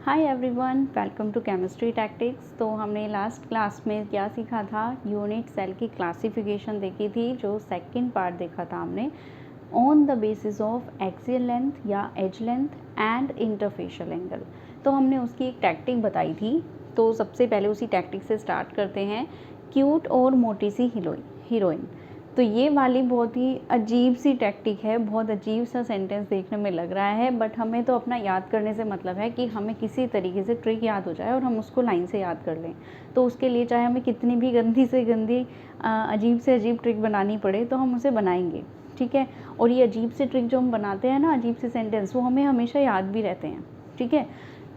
Hi everyone, welcome to chemistry tactics. तो हमने last class में क्या सीखा था, यूनिट सेल की क्लासिफिकेशन देखी थी। जो सेकंड पार्ट देखा था हमने on the basis of axial length या edge length and interfacial angle. तो हमने उसकी एक टैक्टिक बताई थी। तो सबसे पहले उसी टैक्टिक से स्टार्ट करते हैं। क्यूट और मोटी सी हीरोइन। तो ये वाली बहुत ही अजीब सी टैक्टिक है, बहुत अजीब सा सेंटेंस देखने में लग रहा है, बट हमें तो अपना याद करने से मतलब है कि हमें किसी तरीके से ट्रिक याद हो जाए और हम उसको लाइन से याद कर लें। तो उसके लिए चाहे हमें कितनी भी गंदी से गंदी अजीब से अजीब ट्रिक बनानी पड़े तो हम उसे बनाएंगे, ठीक है। और ये अजीब से ट्रिक जो हम बनाते हैं ना, अजीब से सेंटेंस, वो हमें हमेशा याद भी रहते हैं, ठीक है।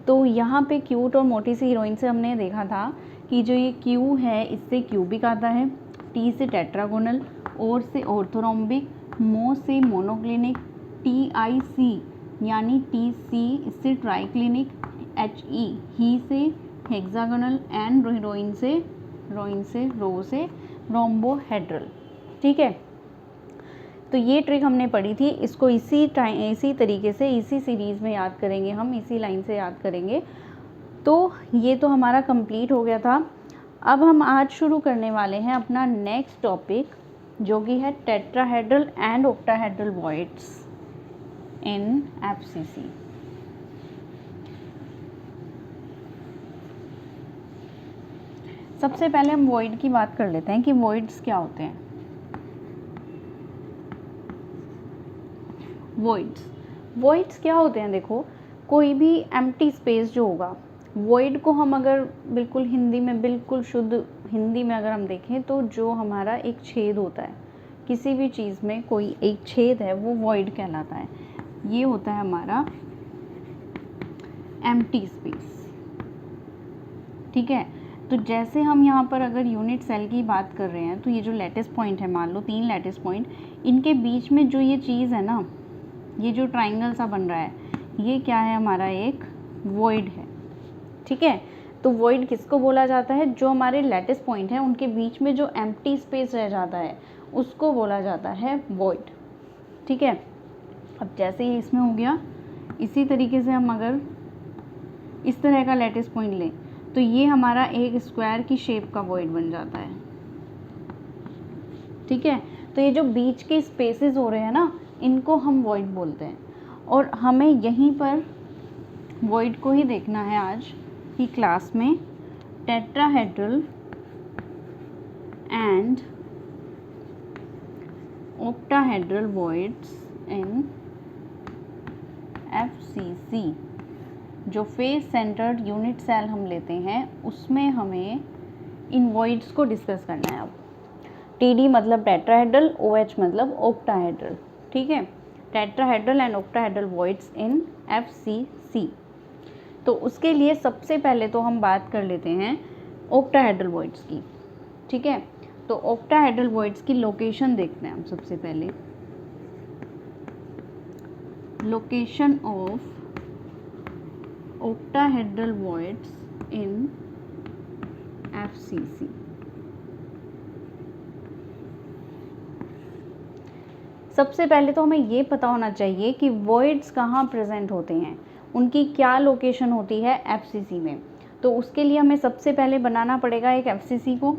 तो यहाँ पे क्यूट और मोटी सी हीरोइन से हमने देखा था कि जो ये क्यू है इससे क्यूबिक आता है, टी से टेट्रागोनल, और से ऑर्थोरोम्बिक, मो से मोनोक्लिनिक, टी आई सी यानी टी सी इससे ट्राइक्लिनिक, एच ई ही से हेक्सागोनल, एंड रोइन से रो से रोम्बोहेड्रल, ठीक है। तो ये ट्रिक हमने पढ़ी थी। इसको इसी तरीके से इसी सीरीज़ में याद करेंगे, हम इसी लाइन से याद करेंगे। तो ये तो हमारा कंप्लीट हो गया था। अब हम आज शुरू करने वाले हैं अपना नेक्स्ट टॉपिक, जो कि है tetrahedral and octahedral voids in FCC. सबसे पहले हम वॉइड की बात कर लेते हैं कि वॉइड्स क्या होते हैं। वॉइड्स क्या होते हैं, देखो, कोई भी एम्प्टी स्पेस जो होगा, वॉइड को हम अगर बिल्कुल हिंदी में, बिल्कुल शुद्ध हिंदी में अगर हम देखें तो जो हमारा एक छेद होता है, किसी भी चीज़ में कोई एक छेद है, वो वॉइड कहलाता है। ये होता है हमारा एम्प्टी स्पेस, ठीक है। तो जैसे हम यहाँ पर अगर यूनिट सेल की बात कर रहे हैं, तो ये जो लैटिस पॉइंट है, मान लो 3 लैटिस पॉइंट, इनके बीच में जो ये चीज़ है ना, ये जो ट्राइंगल सा बन रहा है, ये क्या है, हमारा एक वॉइड है, ठीक है। तो वॉइड किसको बोला जाता है, जो हमारे लैटिस पॉइंट हैं उनके बीच में जो एम्प्टी स्पेस रह जाता है उसको बोला जाता है वॉइड, ठीक है। अब जैसे ही इसमें हो गया, इसी तरीके से हम अगर इस तरह का लैटिस पॉइंट लें तो ये हमारा एक स्क्वायर की शेप का वॉइड बन जाता है, ठीक है। तो ये जो बीच के स्पेसेस हो रहे हैं ना, इनको हम वॉइड बोलते हैं। और हमें यहीं पर वॉइड को ही देखना है आज की क्लास में, tetrahedral and octahedral voids in FCC. जो फेस सेंटर्ड यूनिट सेल हम लेते हैं उसमें हमें इन वॉइड्स को डिस्कस करना है। अब टीडी मतलब टेट्राहेड्रल, ओएच मतलब ऑक्टाहेड्रल, ठीक है। Tetrahedral and octahedral voids in FCC. तो उसके लिए सबसे पहले तो हम बात कर लेते हैं ऑक्टाहेड्रल वॉइड्स की, ठीक है। तो ऑक्टाहेड्रल वॉइड्स की लोकेशन देखते हैं हम सबसे पहले। Location of octahedral voids in FCC। सबसे पहले तो हमें ये पता होना चाहिए कि voids कहाँ प्रेजेंट होते हैं, उनकी क्या लोकेशन होती है FCC में। तो उसके लिए हमें सबसे पहले बनाना पड़ेगा एक FCC को।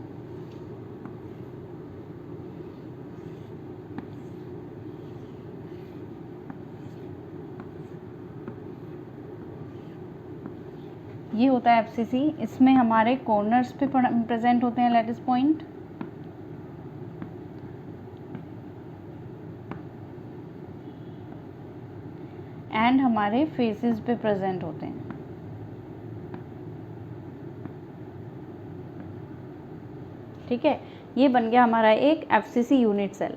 ये होता है एफसीसी। इसमें हमारे कॉर्नर्स पे प्रेजेंट होते हैं लैटिस पॉइंट, एंड हमारे फेसेस पे प्रेजेंट होते हैं, ठीक है। ये बन गया हमारा एक एफसीसी यूनिट सेल।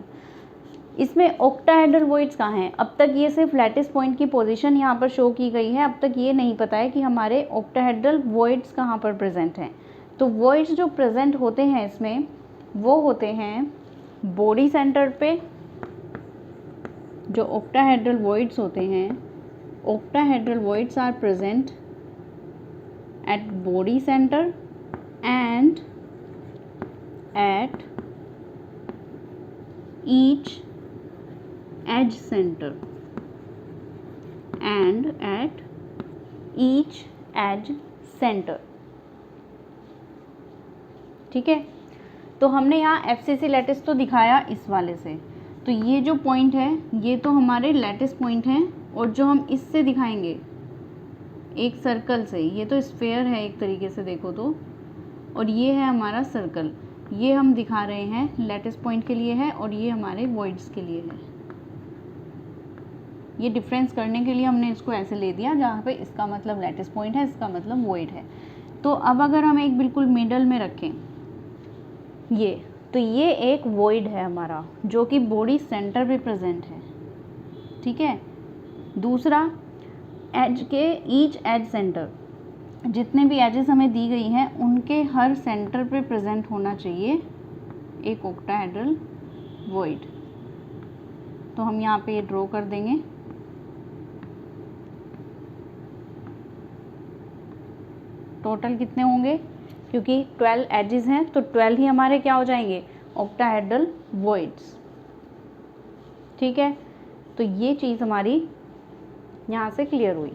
इसमें ऑक्टाहेड्रल वॉइड्स कहाँ हैं, अब तक ये सिर्फ लैटिस पॉइंट की पोजीशन यहाँ पर शो की गई है। अब तक ये नहीं पता है कि हमारे ऑक्टाहेड्रल वॉइड्स कहाँ पर प्रेजेंट हैं। तो वॉइड्स जो प्रेजेंट होते हैं इसमें, वो होते हैं बॉडी सेंटर पे। जो ऑक्टाहेड्रल वॉइड्स होते हैं, octahedral voids are present at body centre and at each edge center and at each edge centre. ठीक है, तो हमने यहाँ एफसीसी लैटिस तो दिखाया इस वाले से, तो ये जो पॉइंट है ये तो हमारे लैटिस पॉइंट हैं, और जो हम इससे दिखाएंगे एक सर्कल से, ये तो स्फेयर है एक तरीके से देखो तो, और ये है हमारा सर्कल, ये हम दिखा रहे हैं लैटिस पॉइंट के लिए है और ये हमारे वॉइड्स के लिए है। ये डिफरेंस करने के लिए हमने इसको ऐसे ले दिया, जहाँ पे इसका मतलब लैटिस पॉइंट है, इसका मतलब वॉइड है। तो अब अगर हम एक बिल्कुल मिडल में रखें ये, तो ये एक वॉइड है हमारा जो कि बॉडी सेंटर पे प्रेजेंट है। ठीक है, दूसरा एज के ईच एज सेंटर, जितने भी एजेस हमें दी गई हैं उनके हर सेंटर पे प्रेजेंट होना चाहिए एक ऑक्टाहेड्रल वॉइड। तो हम यहाँ पे ड्रॉ कर देंगे। टोटल कितने होंगे, क्योंकि 12 एजेस हैं तो 12 ही हमारे क्या हो जाएंगे, ऑक्टाहेड्रल वॉइड्स। ठीक है, तो ये चीज़ हमारी यहाँ से क्लियर हुई।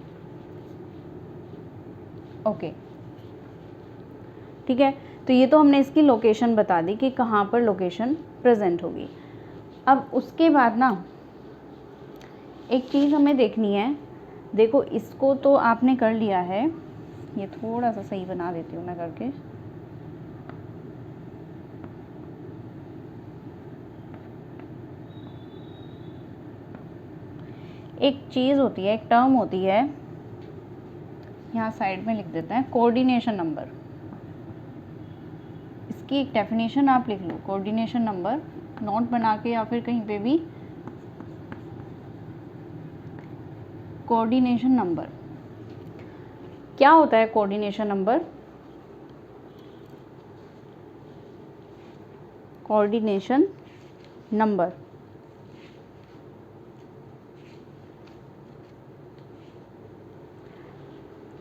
ओके, ठीक है, तो ये तो हमने इसकी लोकेशन बता दी कि कहाँ पर लोकेशन प्रेजेंट होगी। अब उसके बाद ना एक चीज़ हमें देखनी है, देखो इसको तो आपने कर लिया है, ये थोड़ा सा सही बना देती हूँ मैं करके। एक चीज़ होती है, एक टर्म होती है, यहाँ साइड में लिख देते हैं, कोऑर्डिनेशन नंबर। इसकी एक डेफिनेशन आप लिख लो, कोऑर्डिनेशन नंबर, नोट बना के या फिर कहीं पे भी। कोऑर्डिनेशन नंबर क्या होता है? Coordination number, coordination number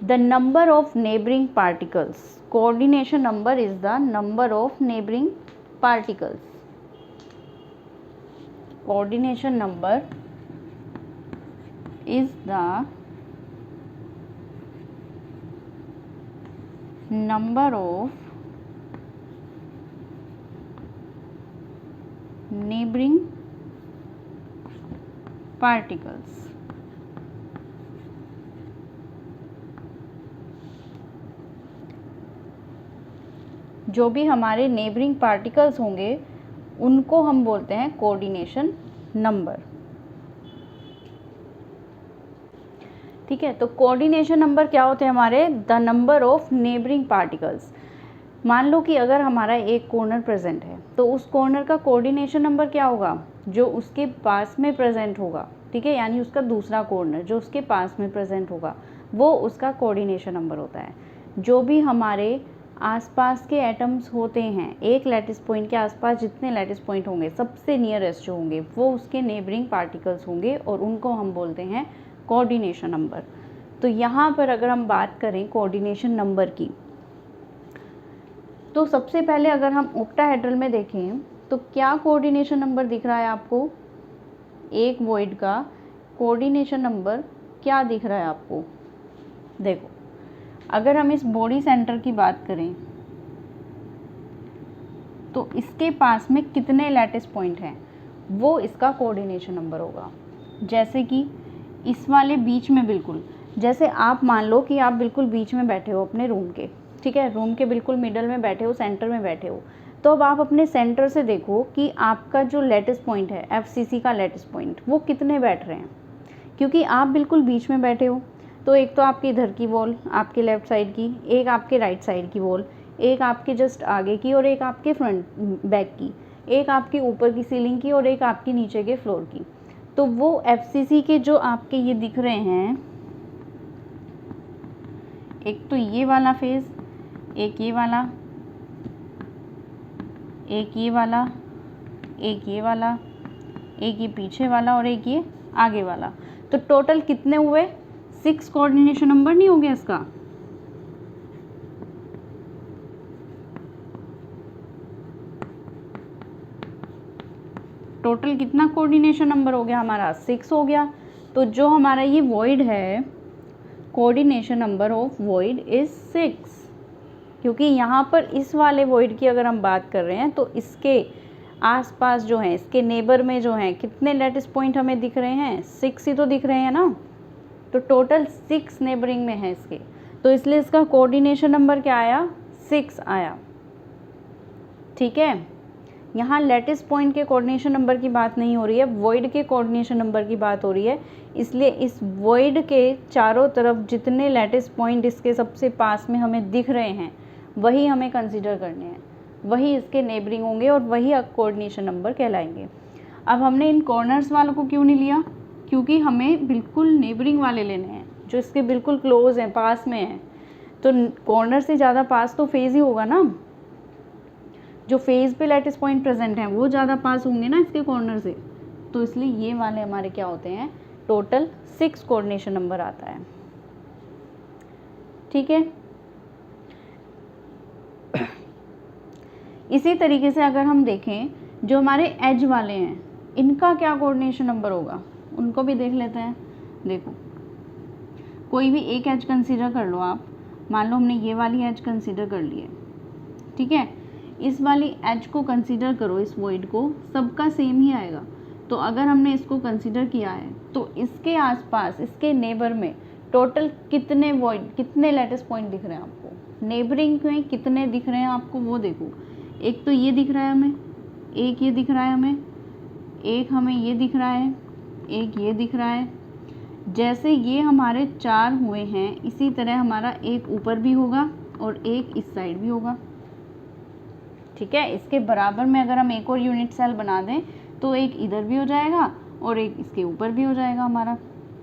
the number of neighboring particles. Coordination number is the number of neighboring particles. Coordination number is the number of neighboring particles. जो भी हमारे नेबरिंग पार्टिकल्स होंगे उनको हम बोलते हैं कोऑर्डिनेशन नंबर। ठीक है, तो कोऑर्डिनेशन नंबर क्या होते हैं हमारे? The number of neighbouring particles. मान लो कि अगर हमारा एक कॉर्नर प्रेजेंट है तो उस कॉर्नर का कोऑर्डिनेशन नंबर क्या होगा? जो उसके पास में प्रेजेंट होगा। ठीक है, यानी उसका दूसरा कॉर्नर जो उसके पास में प्रेजेंट होगा वो उसका कोऑर्डिनेशन नंबर होता है। जो भी हमारे आसपास के एटम्स होते हैं, एक लैटिस पॉइंट के आसपास जितने लैटिस पॉइंट होंगे सबसे नियरेस्ट जो होंगे वो उसके नेबरिंग पार्टिकल्स होंगे और उनको हम बोलते हैं कोऑर्डिनेशन नंबर। तो यहाँ पर अगर हम बात करें कोऑर्डिनेशन नंबर की, तो सबसे पहले अगर हम ऑक्टाहेड्रल में देखें तो क्या कोऑर्डिनेशन नंबर दिख रहा है आपको? एक वॉइड का कोऑर्डिनेशन नंबर क्या दिख रहा है आपको? देखो, अगर हम इस बॉडी सेंटर की बात करें तो इसके पास में कितने लैटिस पॉइंट हैं वो इसका कोऑर्डिनेशन नंबर होगा। जैसे कि इस वाले बीच में, बिल्कुल जैसे आप मान लो कि आप बिल्कुल बीच में बैठे हो अपने रूम के, ठीक है, रूम के बिल्कुल मिडल में बैठे हो, सेंटर में बैठे हो, तो अब आप अपने सेंटर से देखो कि आपका जो लैटिस पॉइंट है, एफसीसी का लैटिस पॉइंट, वो कितने बैठ रहे हैं। क्योंकि आप बिल्कुल बीच में बैठे हो तो एक तो आपके इधर की वॉल, आपके लेफ़्ट साइड की, एक आपके राइट साइड की वॉल, एक आपके जस्ट आगे की और एक आपके फ्रंट बैक की, एक आपके ऊपर की सीलिंग की और एक आपके नीचे के फ्लोर की। तो वो एफसीसी के जो आपके ये दिख रहे हैं, एक तो ये वाला फेज़, एक ये वाला, एक ये वाला, एक ये वाला, एक ये पीछे वाला और एक ये आगे वाला, तो टोटल कितने हुए? 6 कोऑर्डिनेशन नंबर नहीं हो गया इसका? टोटल कितना कोऑर्डिनेशन नंबर हो गया हमारा? 6 हो गया। तो जो हमारा ये वॉइड है coordination number of void is 6, क्योंकि यहाँ पर इस वाले वॉइड की अगर हम बात कर रहे हैं तो इसके आसपास जो हैं, इसके नेबर में जो हैं, कितने लैटिस पॉइंट हमें दिख रहे हैं? 6 ही तो दिख रहे हैं ना। तो टोटल 6 नेबरिंग में है इसके, तो इसलिए इसका कोऑर्डिनेशन नंबर क्या आया? 6 आया। ठीक है, यहाँ लैटिस पॉइंट के कोऑर्डिनेशन नंबर की बात नहीं हो रही है, वॉइड के कोऑर्डिनेशन नंबर की बात हो रही है। इसलिए इस वॉइड के चारों तरफ जितने लैटिस पॉइंट इसके सबसे पास में हमें दिख रहे हैं वही हमें कंसीडर करने हैं, वही इसके नेबरिंग होंगे और वही कोऑर्डिनेशन नंबर कहलाएंगे। अब हमने इन कॉर्नर्स वालों को क्यों नहीं लिया? क्योंकि हमें बिल्कुल नेबरिंग वाले लेने हैं, जो इसके बिल्कुल क्लोज हैं, पास में हैं। तो कॉर्नर से ज़्यादा पास तो फेज़ ही होगा ना, जो फेज़ पे लैटिस पॉइंट प्रेजेंट हैं वो ज़्यादा पास होंगे ना इसके कॉर्नर से। तो इसलिए ये वाले हमारे क्या होते हैं? टोटल 6 कोऑर्डिनेशन नंबर आता है। ठीक है, इसी तरीके से अगर हम देखें जो हमारे एज वाले हैं इनका क्या कोऑर्डिनेशन नंबर होगा, उनको भी देख लेते हैं। देखो, कोई भी एक एज कंसीडर कर लो आप। मान लो हमने ये वाली एज कंसीडर कर ली है, ठीक है, इस वाली एज को कंसीडर करो, इस वॉइड को, सबका सेम ही आएगा। तो अगर हमने इसको कंसीडर किया है तो इसके आसपास, इसके नेबर में टोटल कितने वॉइड, कितने लैटिस पॉइंट दिख रहे हैं आपको? नेबरिंग में कितने दिख रहे हैं आपको वो देखो। एक तो ये दिख रहा है हमें, एक ये दिख रहा है हमें, एक हमें ये दिख रहा है, एक ये दिख रहा है। जैसे ये हमारे 4 हुए हैं, इसी तरह हमारा एक ऊपर भी होगा और एक इस साइड भी होगा। ठीक है, इसके बराबर में अगर हम एक और यूनिट सेल बना दें तो एक इधर भी हो जाएगा और एक इसके ऊपर भी हो जाएगा हमारा।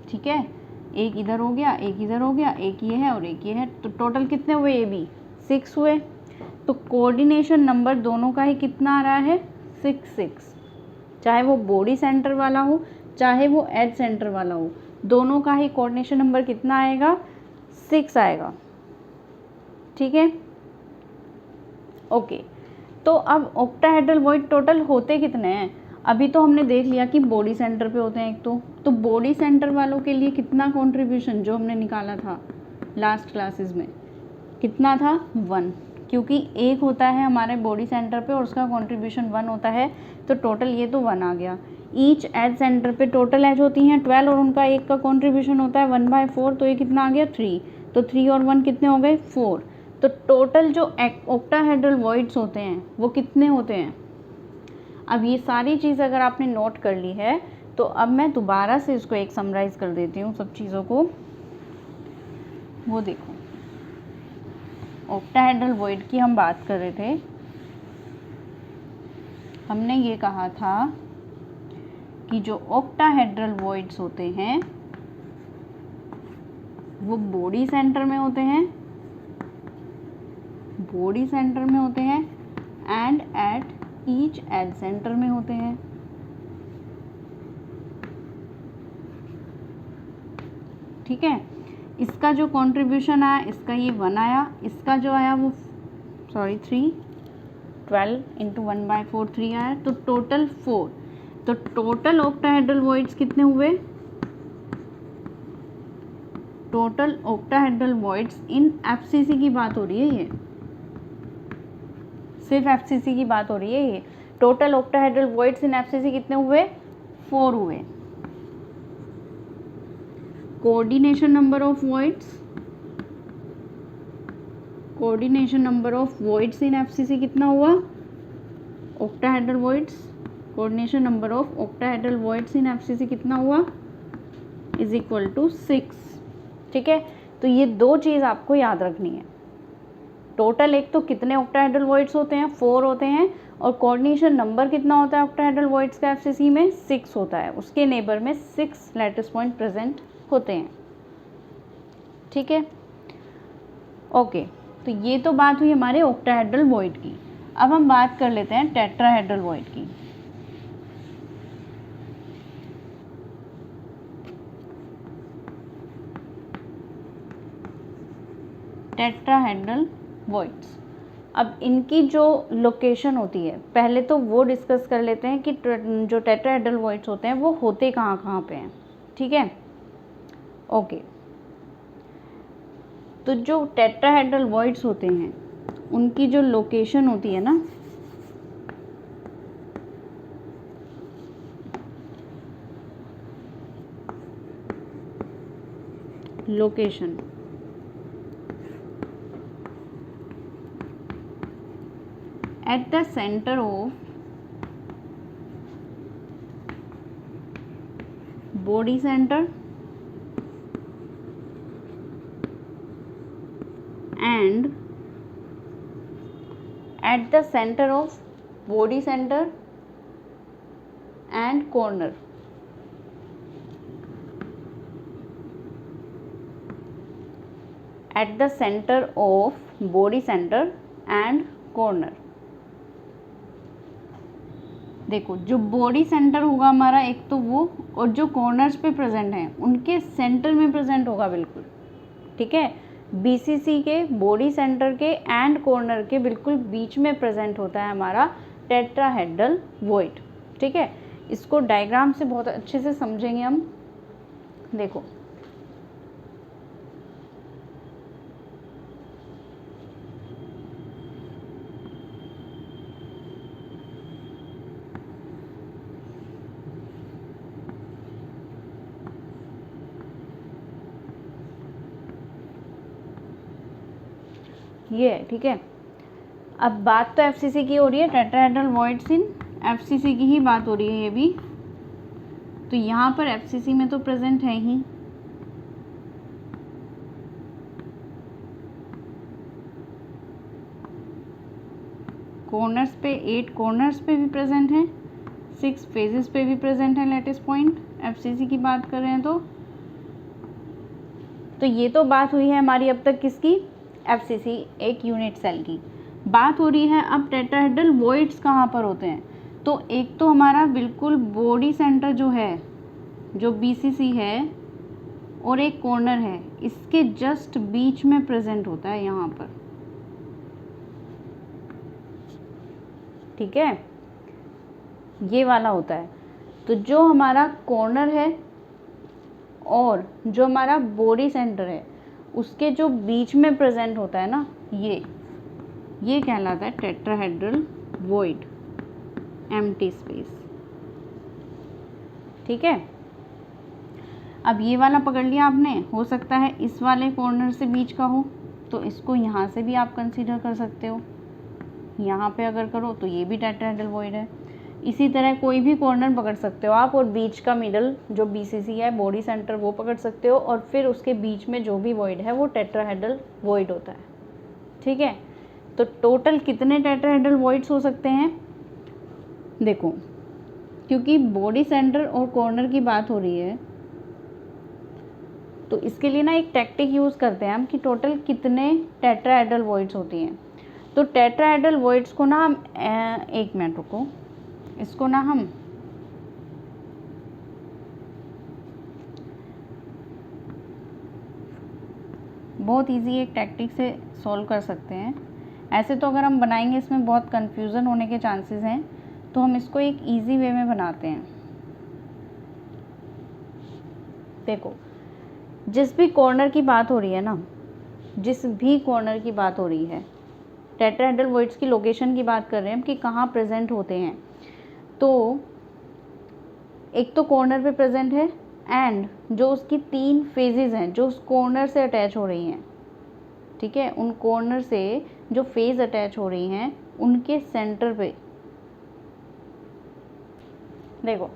ठीक है, एक इधर हो गया, एक इधर हो गया, एक ये है और एक ये है। तो टोटल कितने हुए? ये भी 6 हुए। तो कोऑर्डिनेशन नंबर दोनों का ही कितना आ रहा है? 6। चाहे वो बॉडी सेंटर वाला हो चाहे वो एज सेंटर वाला हो, दोनों का ही कोऑर्डिनेशन नंबर कितना आएगा? 6 आएगा। ठीक है, ओके। तो अब ऑक्टाहेड्रल वॉइड टोटल होते कितने हैं? अभी तो हमने देख लिया कि बॉडी सेंटर पे होते हैं एक तो बॉडी सेंटर वालों के लिए कितना कंट्रीब्यूशन जो हमने निकाला था लास्ट क्लासेस में, कितना था? 1, क्योंकि एक होता है हमारे बॉडी सेंटर पे और उसका कंट्रीब्यूशन 1 होता है। तो टोटल ये तो 1 आ गया। ईच एज सेंटर पे टोटल एज होती हैं 12 और उनका एक का कंट्रीब्यूशन होता है 1/4, तो ये कितना आ गया? 3। तो 3 और 1 कितने हो गए? 4। तो टोटल जो ऑक्टाहेड्रल वॉइड्स होते हैं वो कितने होते हैं? अब ये सारी चीज़ अगर आपने नोट कर ली है तो अब मैं दोबारा से इसको एक समराइज़ कर देती हूँ सब चीज़ों को। वो देखो, ऑक्टाहेड्रल वॉइड की हम बात कर रहे थे। हमने ये कहा था कि जो ऑक्टाहेड्रल वॉइड्स होते हैं वो बॉडी सेंटर में होते हैं, बॉडी सेंटर में होते हैं and at each edge centre में होते हैं। ठीक है, इसका जो कंट्रीब्यूशन आया, इसका ये 1 आया, इसका जो आया वो 3, 12 इंटू 1/4 3 आया, तो टोटल 4। तो टोटल ऑक्टाहेड्रल वॉइड्स कितने हुए? Total octahedral voids in FCC की बात हो रही है, ये सिर्फ एफसीसी की बात हो रही है। ये total octahedral voids in FCC कितने हुए? 4 हुए। Coordination number of voids, coordination number of voids in FCC कितना हुआ? Octahedral voids, coordination number of octahedral voids in FCC कितना हुआ? Is equal to 6। ठीक है, तो ये 2 चीज़ आपको याद रखनी है। टोटल एक तो कितने ऑक्टाहेड्रल वॉइड्स होते हैं? 4 होते हैं। और कोऑर्डिनेशन नंबर कितना होता है ऑक्टाहेड्रल वॉइड्स का एफसीसी में? 6 होता है। उसके नेबर में 6 लैटिस पॉइंट प्रेजेंट होते हैं। ठीक है, ओके। तो ये तो बात हुई हमारे ऑक्टाहेड्रल वॉइड की। अब हम बात कर लेते हैं टेट्राहेड्रल वॉइड की। टेट्राहेड्रल वॉइड्स, अब इनकी जो लोकेशन होती है पहले तो वो डिस्कस कर लेते हैं कि जो टेट्राहेड्रल वॉइड्स होते हैं वो होते कहाँ कहाँ पे हैं। ठीक है, ओके। तो जो टेट्राहेड्रल वॉइड्स होते हैं उनकी जो लोकेशन होती है ना, location at the center of body center and at the center of body center and corner. At the center of body center and corner. देखो जो बॉडी सेंटर होगा हमारा एक तो वो, और जो कॉर्नर्स पे प्रेजेंट हैं उनके सेंटर में प्रेजेंट होगा बिल्कुल, ठीक है। बीसीसी के, बॉडी सेंटर के एंड कॉर्नर के बिल्कुल बीच में प्रेजेंट होता है हमारा टेट्राहेड्रल वॉइड, ठीक है। इसको डायग्राम से बहुत अच्छे से समझेंगे हम। देखो ये है, ठीक है। अब बात तो एफसीसी की हो रही है, टेट्राहेड्रल वॉइड्स इन एफसीसी की ही बात हो रही है ये भी। तो यहाँ पर एफसीसी में तो प्रेजेंट है ही, कॉर्नर्स पे 8 कॉर्नर्स पे भी प्रेजेंट हैं, 6 फेजेस पे भी प्रेजेंट है लैटिस पॉइंट, एफसीसी की बात कर रहे हैं तो ये तो बात हुई है हमारी अब तक किसकी, एफसीसी एक यूनिट सेल की। बात हो रही है अब टेट्राहेड्रल वॉइड्स कहाँ पर होते हैं। तो एक तो हमारा बिल्कुल बॉडी सेंटर जो है, जो बीसीसी है, और एक कॉर्नर है, इसके जस्ट बीच में प्रेजेंट होता है यहाँ पर, ठीक है, ये वाला होता है। तो जो हमारा कॉर्नर है और जो हमारा बॉडी सेंटर है उसके जो बीच में प्रेजेंट होता है ना, ये कहलाता है टेट्राहेड्रल वॉइड, एम्प्टी स्पेस, ठीक है। अब ये वाला पकड़ लिया आपने, हो सकता है इस वाले कॉर्नर से बीच का हो, तो इसको यहाँ से भी आप कंसीडर कर सकते हो। यहाँ पे अगर करो तो ये भी टेट्राहेड्रल वॉइड है। इसी तरह कोई भी कॉर्नर पकड़ सकते हो आप, और बीच का मिडल जो बीसीसी है, बॉडी सेंटर, वो पकड़ सकते हो, और फिर उसके बीच में जो भी वॉइड है वो टेट्राहेड्रल वॉइड होता है, ठीक है। तो टोटल कितने टेट्राहेड्रल वॉइड्स हो सकते हैं, देखो क्योंकि बॉडी सेंटर और कॉर्नर की बात हो रही है तो इसके लिए ना एक टैक्टिक यूज़ करते हैं हम कि टोटल कितने टेट्राहेड्रल वॉइड्स होती हैं। तो टेट्राहेड्रल वॉइड्स को ना हम, एक मिनट रुको, इसको ना हम बहुत इजी एक टैक्टिक से सॉल्व कर सकते हैं। ऐसे तो अगर हम बनाएंगे इसमें बहुत कंफ्यूजन होने के चांसेस हैं, तो हम इसको एक इजी वे में बनाते हैं। देखो जिस भी कॉर्नर की बात हो रही है ना, जिस भी कॉर्नर की बात हो रही है, टेट्राहेड्रल वॉइड्स की लोकेशन की बात कर रहे हैं हम कि कहाँ प्रेजेंट होते हैं। तो एक तो कॉर्नर पे प्रेजेंट है, एंड जो उसकी 3 फेजेस हैं जो उस कॉर्नर से अटैच हो रही हैं, ठीक है, उन कॉर्नर से जो फेज अटैच हो रही हैं उनके सेंटर पे। देखो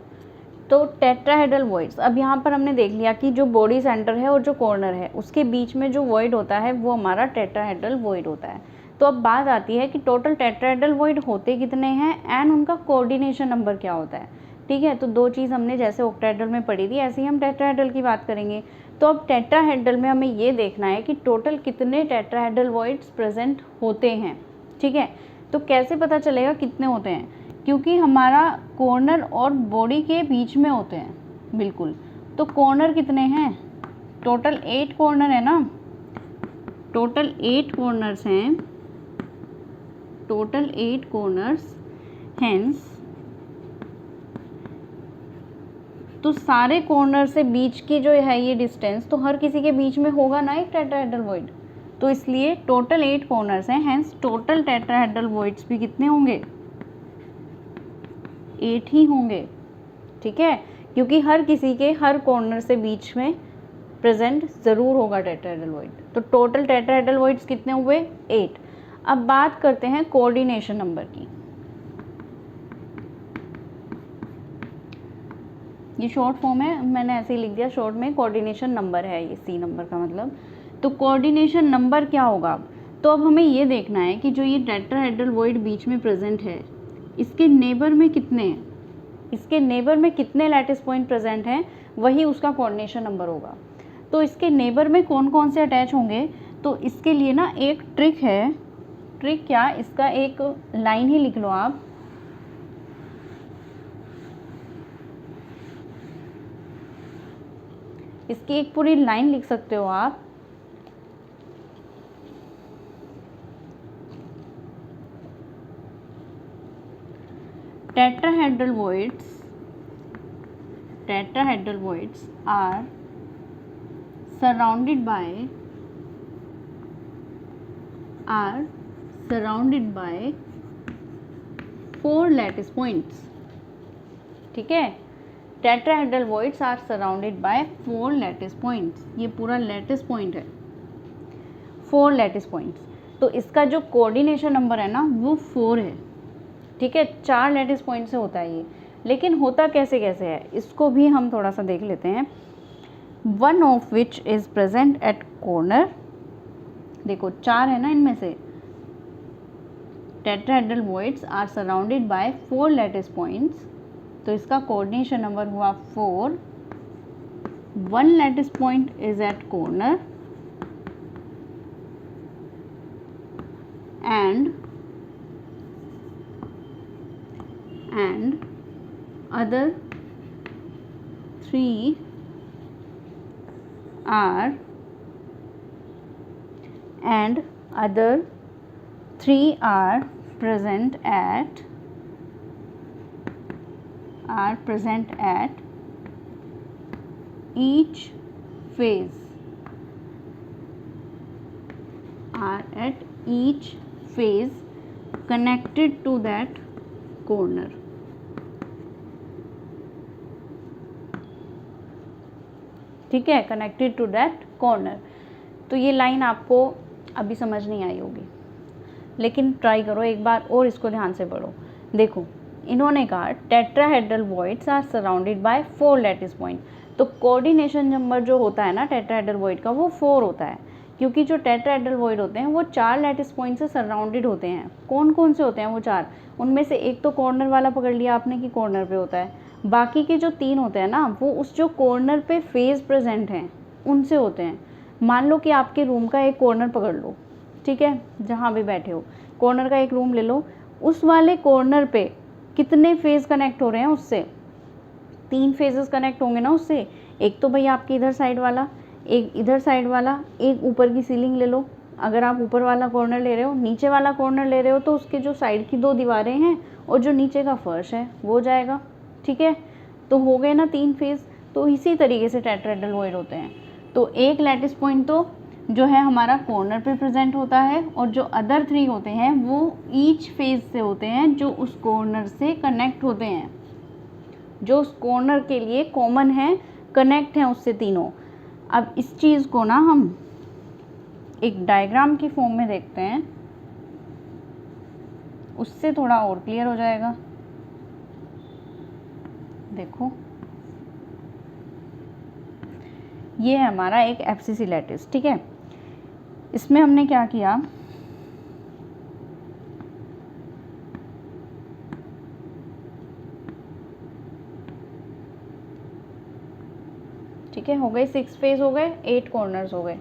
तो टेट्राहेड्रल वॉइड्स, अब यहाँ पर हमने देख लिया कि जो बॉडी सेंटर है और जो कॉर्नर है उसके बीच में जो वॉइड होता है वो हमारा टेट्राहेड्रल वॉइड होता है। तो अब बात आती है कि टोटल टेट्राहेड्रल वॉइड होते कितने हैं एंड उनका कोऑर्डिनेशन नंबर क्या होता है, ठीक है। तो दो चीज़ हमने जैसे ऑक्टाहेड्रल में पढ़ी थी ऐसे ही हम टेट्राहेड्रल की बात करेंगे। तो अब टेट्राहेड्रल में हमें ये देखना है कि टोटल कितने टेट्राहेड्रल वॉइड्स प्रेजेंट होते हैं, ठीक है। तो कैसे पता चलेगा कितने होते हैं, क्योंकि हमारा कॉर्नर और बॉडी के बीच में होते हैं बिल्कुल। तो कॉर्नर कितने हैं, टोटल 8 कॉर्नर है ना, टोटल 8 कॉर्नर्स हैं, टोटल 8 कॉर्नर्स, हेंस तो सारे कॉर्नर से बीच की जो है ये डिस्टेंस, तो हर किसी के बीच में होगा ना एक टेट्राहेड्रल वॉइड। तो इसलिए टोटल 8 कॉर्नर्स हैं, हेंस टोटल टेट्राहेड्रल वॉइड्स भी कितने होंगे, 8 ही होंगे। ठीक है, क्योंकि हर किसी के हर कॉर्नर से बीच में प्रेजेंट ज़रूर होगा टेट्राहेड्रल वॉइड। तो टोटल टेट्राहेड्रल वॉइड्स कितने हुए, 8। अब बात करते हैं कोऑर्डिनेशन नंबर की। ये शॉर्ट फॉर्म है, मैंने ऐसे ही लिख दिया शॉर्ट में, कोऑर्डिनेशन नंबर है ये, सी नंबर का मतलब। तो कोऑर्डिनेशन नंबर क्या होगा, तो अब हमें ये देखना है कि जो ये टेट्राहेड्रल वॉइड बीच में प्रेजेंट है, इसके नेबर में कितने हैं, इसके नेबर में कितने लैटिस पॉइंट प्रेजेंट हैं, वही उसका कोऑर्डिनेशन नंबर होगा। तो इसके नेबर में कौन कौन से अटैच होंगे, तो इसके लिए ना एक ट्रिक है। ट्रिक क्या, इसका एक लाइन ही लिख लो आप। इसकी एक पूरी लाइन लिख सकते हो आप। Tetrahedral voids are surrounded by 4 lattice points। ठीक है, tetrahedral voids are surrounded by 4 lattice points. ये पूरा लैटिस पॉइंट है, 4 लैटिस पॉइंट्स। तो इसका जो कोऑर्डिनेशन नंबर है ना वो 4 है। ठीक है, 4 लैटिस पॉइंट से होता है ये। लेकिन होता कैसे कैसे है, इसको भी हम थोड़ा सा देख लेते हैं। One of which is present at corner. देखो 4 है ना इनमें से। Tetrahedral voids are surrounded by 4 lattice points, तो इसका कोऑर्डिनेशन नंबर हुआ 4। 1 lattice point is at corner and other 3 are present at each phase, connected to that corner। ठीक है, कनेक्टेड टू दैट कॉर्नर। तो ये लाइन आपको अभी समझ नहीं आई होगी, लेकिन ट्राई करो एक बार और, इसको ध्यान से पढ़ो। देखो इन्होंने कहा tetrahedral voids are surrounded by 4 lattice point. तो कोऑर्डिनेशन नंबर जो होता है ना टेट्राहेड्रल वॉइड का वो 4 होता है, क्योंकि जो टेट्राहेड्रल वॉइड होते हैं वो 4 लैटिस पॉइंट से सराउंडेड होते हैं। कौन कौन से होते हैं वो 4, उनमें से एक तो कॉर्नर वाला पकड़ लिया आपने कि कॉर्नर पे होता है, बाकी के जो 3 होते हैं ना वो उस जो कॉर्नर पे फेज प्रेजेंट हैं उनसे होते हैं। मान लो कि आपके रूम का एक कॉर्नर पकड़ लो, ठीक है, जहाँ भी बैठे हो कॉर्नर का एक रूम ले लो, उस वाले कॉर्नर पे कितने फेज कनेक्ट हो रहे हैं उससे, 3 फेजेस कनेक्ट होंगे ना उससे। एक तो भैया आपके इधर साइड वाला, एक इधर साइड वाला, एक ऊपर की सीलिंग ले लो। अगर आप ऊपर वाला कॉर्नर ले रहे हो, नीचे वाला कॉर्नर ले रहे हो, तो उसके जो साइड की 2 दीवारें हैं और जो नीचे का फर्श है वो जाएगा। ठीक है, तो हो गए ना 3 फेज। तो इसी तरीके से टेट्राहेड्रल वॉइड होते हैं। तो एक लैटिस पॉइंट तो जो है हमारा कॉर्नर पे प्रेजेंट होता है, और जो अदर 3 होते हैं वो ईच फेज से होते हैं जो उस कॉर्नर से कनेक्ट होते हैं, जो उस कॉर्नर के लिए कॉमन है, कनेक्ट हैं उससे तीनों। अब इस चीज़ को ना हम एक डायग्राम की फॉर्म में देखते हैं, उससे थोड़ा और क्लियर हो जाएगा। देखो ये है हमारा एक एफसीसी लैटिस। ठीक है, इसमें हमने क्या किया, ठीक है, हो गए 6 फेज, हो गए 8 कॉर्नर्स हो गए।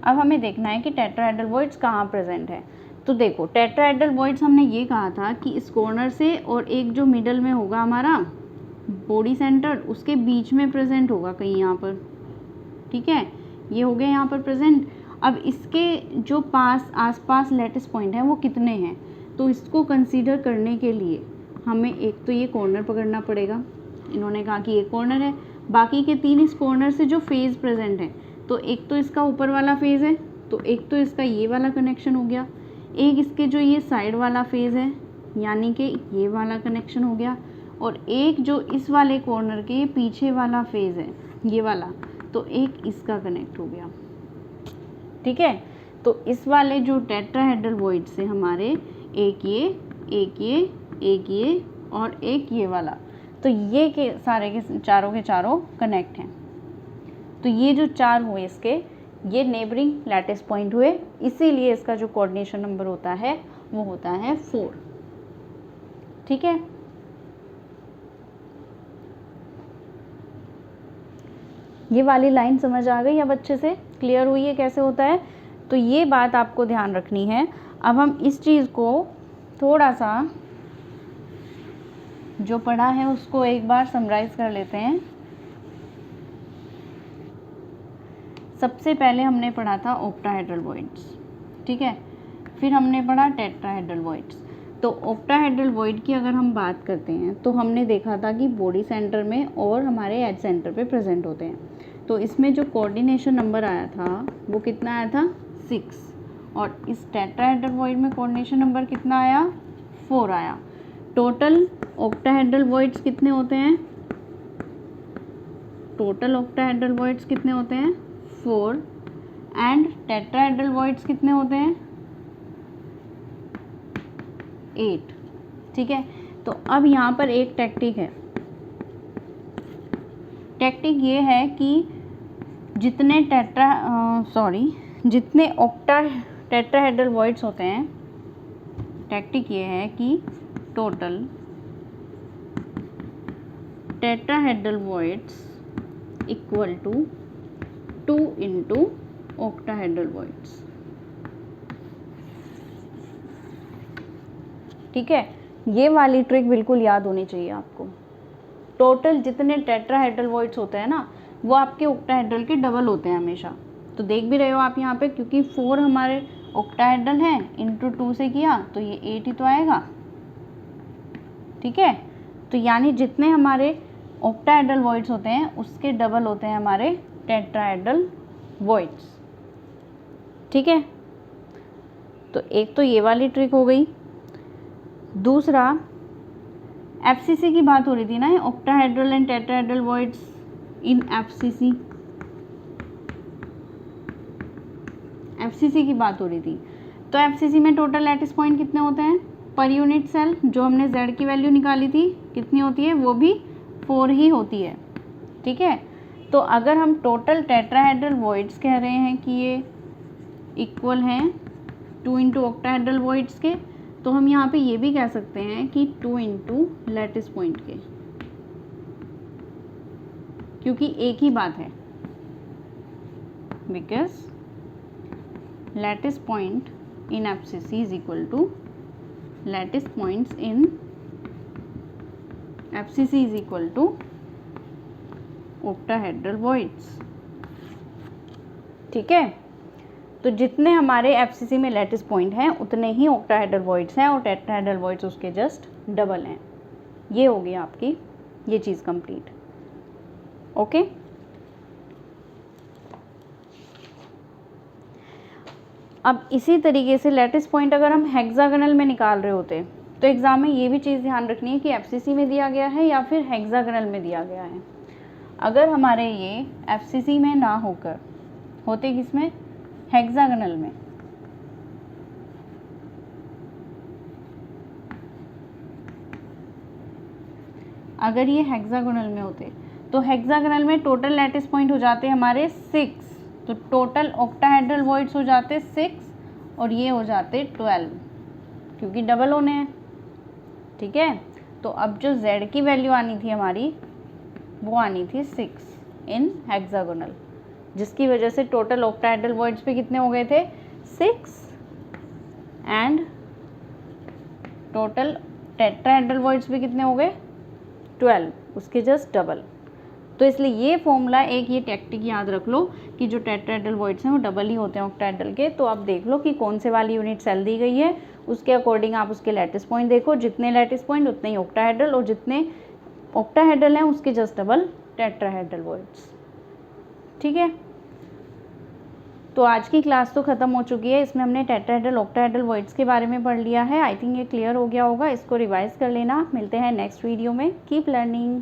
अब हमें देखना है कि टेट्राहेड्रल वॉइड्स कहाँ प्रेजेंट है। तो देखो टेट्राहेड्रल वॉइड्स हमने ये कहा था कि इस कॉर्नर से और एक जो मिडल में होगा हमारा बॉडी सेंटर, उसके बीच में प्रेजेंट होगा कहीं यहाँ पर। ठीक है, ये हो गए यहाँ पर प्रेजेंट। अब इसके जो आसपास लैटिस पॉइंट हैं वो कितने हैं, तो इसको कंसीडर करने के लिए हमें एक तो ये कॉर्नर पकड़ना पड़ेगा। इन्होंने कहा कि ये कॉर्नर है, बाकी के 3 इस कॉर्नर से जो फेज़ प्रेजेंट है, तो एक तो इसका ऊपर वाला फेज़ है, तो एक तो इसका ये वाला कनेक्शन हो गया, एक इसके जो ये साइड वाला फेज़ है यानी कि ये वाला कनेक्शन हो गया, और एक जो इस वाले कॉर्नर के पीछे वाला फेज़ है ये वाला, तो एक इसका कनेक्ट हो गया। ठीक है, तो इस वाले जो टेट्राहेड्रल वॉइड से हमारे एक ये, एक ये, एक ये और एक ये वाला, तो ये के सारे के चारों कनेक्ट हैं। तो ये जो 4 हुए इसके, ये नेबरिंग लैटिस पॉइंट हुए, इसीलिए इसका जो कोऑर्डिनेशन नंबर होता है वो होता है 4। ठीक है, ये वाली लाइन समझ आ गई अब अच्छे से क्लियर हुई है कैसे होता है। तो ये बात आपको ध्यान रखनी है। अब हम इस चीज़ को थोड़ा सा जो पढ़ा है उसको एक बार समराइज कर लेते हैं। सबसे पहले हमने पढ़ा था ऑक्टाहेड्रल वॉइड्स, ठीक है, फिर हमने पढ़ा टेट्राहेड्रल वॉइड्स। तो ऑक्टाहेड्रल वॉइड की अगर हम बात करते हैं तो हमने देखा था कि बॉडी सेंटर में और हमारे एज सेंटर पे प्रेजेंट होते हैं। तो इसमें जो कोऑर्डिनेशन नंबर आया था वो कितना आया था 6, और इस टेट्राहेड्रल वॉइड में कोऑर्डिनेशन नंबर कितना आया 4 आया। टोटल ऑक्टाहेड्रल वॉइड्स कितने होते हैं, टोटल ऑक्टाहेड्रल वॉइड्स कितने होते हैं 4, एंड टेट्राहेड्रल वॉइड्स कितने होते हैं 8। ठीक है, तो अब यहाँ पर एक टैक्टिक है। टैक्टिक ये है कि जितने जितने टेट्राहेड्रल वॉइड्स होते हैं, टैक्टिक ये है कि total tetrahedral voids equal to 2 into octahedral voids. ठीक है, ये वाली ट्रिक बिल्कुल याद होनी चाहिए आपको। टोटल जितने टेट्राहेड्रल वॉइड्स होते हैं ना वो आपके ऑक्टाहेड्रल के डबल होते हैं हमेशा। तो देख भी रहे हो आप यहाँ पे, क्योंकि 4 हमारे ऑक्टाहेड्रल हैं, इंटू 2 से किया तो ये 8 ही तो आएगा। ठीक है, तो यानी जितने हमारे ऑक्टाहेड्रल वॉइड्स होते हैं उसके डबल होते हैं हमारे टेट्राहेड्रल वॉइड्स। ठीक है, तो एक तो ये वाली ट्रिक हो गई। दूसरा एफसीसी की बात हो रही थी ना, octahedral and tetrahedral voids in FCC, FCC की बात हो रही थी। तो एफसीसी में टोटल लैटिस पॉइंट कितने होते हैं पर यूनिट सेल, जो हमने z की वैल्यू निकाली थी कितनी होती है, वो भी 4 ही होती है। ठीक है, तो अगर हम टोटल टेट्राहेड्रल वॉइड्स कह रहे हैं कि ये इक्वल हैं 2 इंटू ऑक्टाहेड्रल वॉइड्स के, तो हम यहाँ पे ये भी कह सकते हैं कि 2 इंटू लैटिस पॉइंट के, क्योंकि एक ही बात है, because lattice point in FCC is equal to lattice points in FCC is equal to octahedral voids. ठीक है, तो जितने हमारे एफसीसी में लैटिस पॉइंट हैं उतने ही ऑक्टाहेड्रल वॉइड्स हैं, और टेट्राहेड्रल वॉइड्स उसके जस्ट डबल हैं। ये हो गई आपकी ये चीज़ कंप्लीट। ओके, अब इसी तरीके से लैटिस पॉइंट अगर हम हेक्सागोनल में निकाल रहे होते तो एग्ज़ाम में ये भी चीज़ ध्यान रखनी है कि एफसीसी में दिया गया है या फिर हेक्सागोनल में दिया गया है। अगर हमारे ये एफसीसी में ना होकर होते किसमें, हेक्सागोनल में, अगर ये हेक्सागोनल में होते तो हेक्सागोनल में टोटल लैटिस पॉइंट हो जाते हमारे 6, तो टोटल ऑक्टाहेड्रल वॉइड्स हो जाते 6 और ये हो जाते 12, क्योंकि डबल होने हैं। ठीक है, तो अब जो z की वैल्यू आनी थी हमारी वो आनी थी 6 इन हेक्सागोनल, जिसकी वजह से टोटल ऑक्टाहेड्रल वॉइड्स पे कितने हो गए थे 6, एंड टोटल टेट्राहेड्रल वॉइड्स पे कितने हो गए 12, उसके जस्ट डबल। तो इसलिए ये फॉर्मूला, एक ये टैक्टिक याद रख लो कि जो टेट्राहेड्रल वॉइड्स हैं वो डबल ही होते हैं ऑक्टाहेड्रल के। तो आप देख लो कि कौन से वाली यूनिट सेल दी गई है, उसके अकॉर्डिंग आप उसके लैटिस पॉइंट देखो, जितने लैटिस पॉइंट उतने ही ऑक्टाहेड्रल, और जितने ऑक्टाहेड्रल हैं उसके जस्ट डबल टेट्राहेड्रल वॉइड्स। ठीक है, तो आज की क्लास तो ख़त्म हो चुकी है। इसमें हमने टेट्राहेड्रल ऑक्टाहेड्रल वर्ड्स के बारे में पढ़ लिया है। आई थिंक ये क्लियर हो गया होगा। इसको रिवाइज कर लेना। मिलते हैं नेक्स्ट वीडियो में। Keep learning.